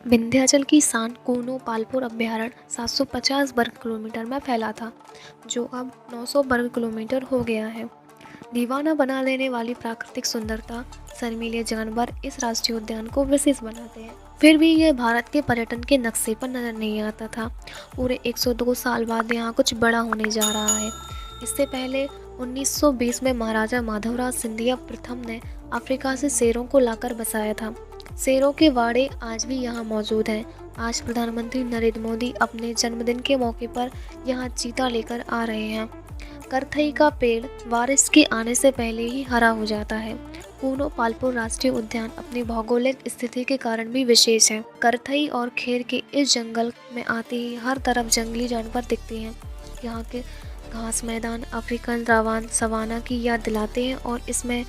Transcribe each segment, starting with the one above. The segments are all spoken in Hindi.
विंध्याचल की शान कूनो पालपुर अभयारण्य 750 वर्ग किलोमीटर में फैला था, जो अब 900 वर्ग किलोमीटर हो गया है। दीवाना बना देने वाली प्राकृतिक सुंदरता, शर्मीले जानवर इस राष्ट्रीय उद्यान को विशेष बनाते हैं। फिर भी यह भारत के पर्यटन के नक्शे पर नजर नहीं आता था। पूरे 102 साल बाद यहाँ कुछ बड़ा होने जा रहा है। इससे पहले 1920 में महाराजा माधवराव सिंधिया प्रथम ने अफ्रीका से शेरों को लाकर बसाया था। शेरों के वाड़े आज भी यहाँ मौजूद हैं। आज प्रधानमंत्री नरेंद्र मोदी अपने जन्मदिन के मौके पर यहाँ चीता लेकर आ रहे हैं। करथई का पेड़ बारिश के आने से पहले ही हरा हो जाता है। कूनो पालपुर राष्ट्रीय उद्यान अपनी भौगोलिक स्थिति के कारण भी विशेष है। करथई और खेर के इस जंगल में आते ही हर तरफ जंगली जानवर दिखते हैं। यहाँ के घास मैदान अफ्रीकन रावान सवाना की याद दिलाते हैं और इसमें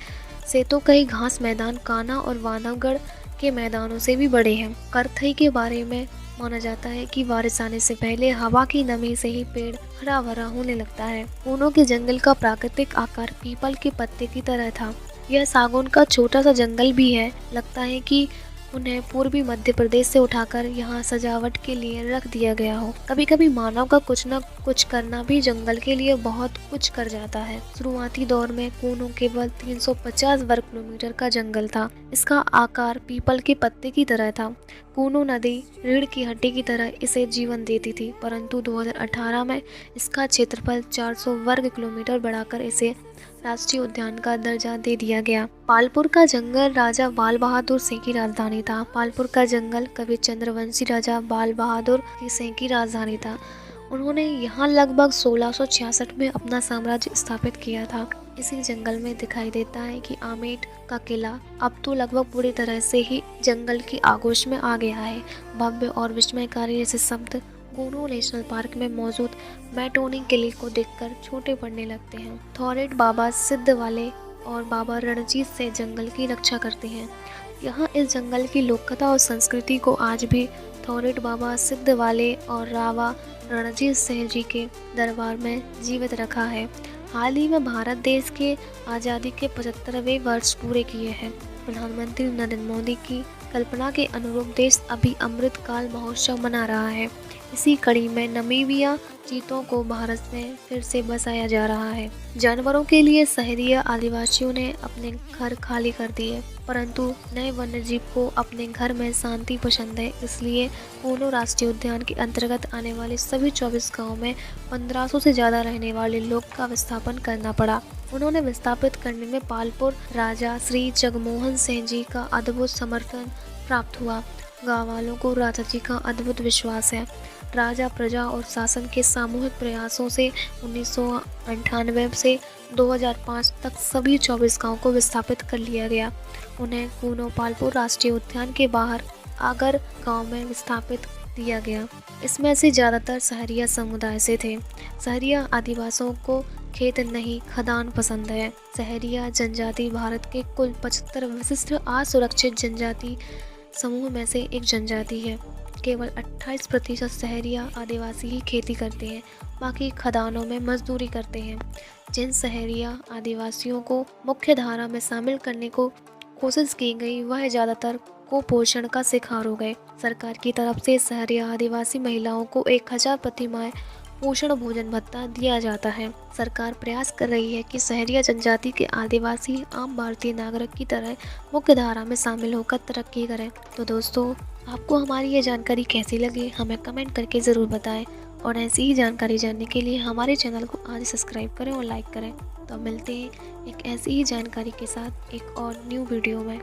से तो कई घास मैदान कान्हा और बांधवगढ़ के मैदानों से भी बड़े हैं। करथई के बारे में माना जाता है कि बारिश आने से पहले हवा की नमी से ही पेड़ हरा भरा होने लगता है। कूनो के जंगल का प्राकृतिक आकार पीपल के पत्ते की तरह था। यह सागौन का छोटा सा जंगल भी है। लगता है कि उन्हें पूर्वी मध्य प्रदेश से उठाकर यहाँ सजावट के लिए रख दिया गया हो। कभी कभी मानव का कुछ न कुछ करना भी जंगल के लिए बहुत कुछ कर जाता है। शुरुआती दौर में कूनो केवल 350 वर्ग किलोमीटर का जंगल था। इसका आकार पीपल के पत्ते की तरह था। कूनो नदी रीढ़ की हड्डी की तरह इसे जीवन देती थी, परंतु 2018 में इसका क्षेत्रफल 400 वर्ग किलोमीटर बढ़ाकर इसे राष्ट्रीय उद्यान का दर्जा दे दिया गया। पालपुर का जंगल राजा बाल बहादुर सिंह की राजधानी था। पालपुर का जंगल कवि चंद्रवंशी राजा बाल बहादुर सिंह की राजधानी था। उन्होंने यहाँ लगभग 1666 में अपना साम्राज्य स्थापित किया था। इसी जंगल में दिखाई देता है कि आमेट का किला अब तो लगभग पूरी तरह से ही जंगल की आगोश में आ गया है। भव्य और विस्मयकारी ऐसे शब्द कूनो नेशनल पार्क में मौजूद मैटोनी किले को देखकर छोटे पड़ने लगते हैं। थॉरेट बाबा सिद्ध वाले और बाबा रणजीत से जंगल की रक्षा करते हैं। यहाँ इस जंगल की लोककथा और संस्कृति को आज भी थॉरेट बाबा सिद्ध वाले और रावा रणजीत सिंह जी के दरबार में जीवित रखा है। हाल ही में भारत देश के आज़ादी के 75वें वर्ष पूरे किए हैं। प्रधानमंत्री नरेंद्र मोदी की कल्पना के अनुरूप देश अभी अमृत काल महोत्सव मना रहा है। इसी कड़ी में नमीबिया चीतों को भारत में फिर से बसाया जा रहा है। जानवरों के लिए सहरिया आदिवासियों ने अपने घर खाली कर दिए, परंतु नए वन्यजीव को अपने घर में शांति पसंद है। इसलिए कूनो राष्ट्रीय उद्यान के अंतर्गत आने वाले सभी 24 गाँव में 1500 से ज्यादा रहने वाले लोग का विस्थापन करना पड़ा। उन्होंने विस्थापित करने में पालपुर राजा श्री जगमोहन सिंह जी का अद्भुत समर्थन प्राप्त हुआ। गाँव वालों को राजा जी का अद्भुत विश्वास है। राजा प्रजा और शासन के सामूहिक प्रयासों से 1998 से 2005 तक सभी 24 गाँव को विस्थापित कर लिया गया। उन्हें कूनो पालपुर राष्ट्रीय उद्यान के बाहर आगर गांव में विस्थापित दिया गया। इसमें से ज़्यादातर सहरिया समुदाय से थे। सहरिया आदिवासियों को खेत नहीं खदान पसंद है। सहरिया जनजाति भारत के कुल 75 विशिष्ट असुरक्षित जनजाति समूह में से एक जनजाति है। केवल 28% सहरिया आदिवासी ही खेती करते हैं, बाकी खदानों में मजदूरी करते हैं। जिन सहरिया आदिवासियों को मुख्य धारा में शामिल करने को कोशिश की गई, वह ज़्यादातर कुपोषण का शिकार हो गए। सरकार की तरफ से सहरिया आदिवासी महिलाओं को 1000 प्रति माह पोषण भोजन भत्ता दिया जाता है। सरकार प्रयास कर रही है कि सहरिया जनजाति के आदिवासी आम भारतीय नागरिक की तरह मुख्य धारा में शामिल होकर तरक्की करें। तो दोस्तों, आपको हमारी ये जानकारी कैसी लगी हमें कमेंट करके ज़रूर बताएं और ऐसी ही जानकारी जानने के लिए हमारे चैनल को आज सब्सक्राइब करें और लाइक करें। तो मिलते हैं एक ऐसी ही जानकारी के साथ एक और न्यू वीडियो में।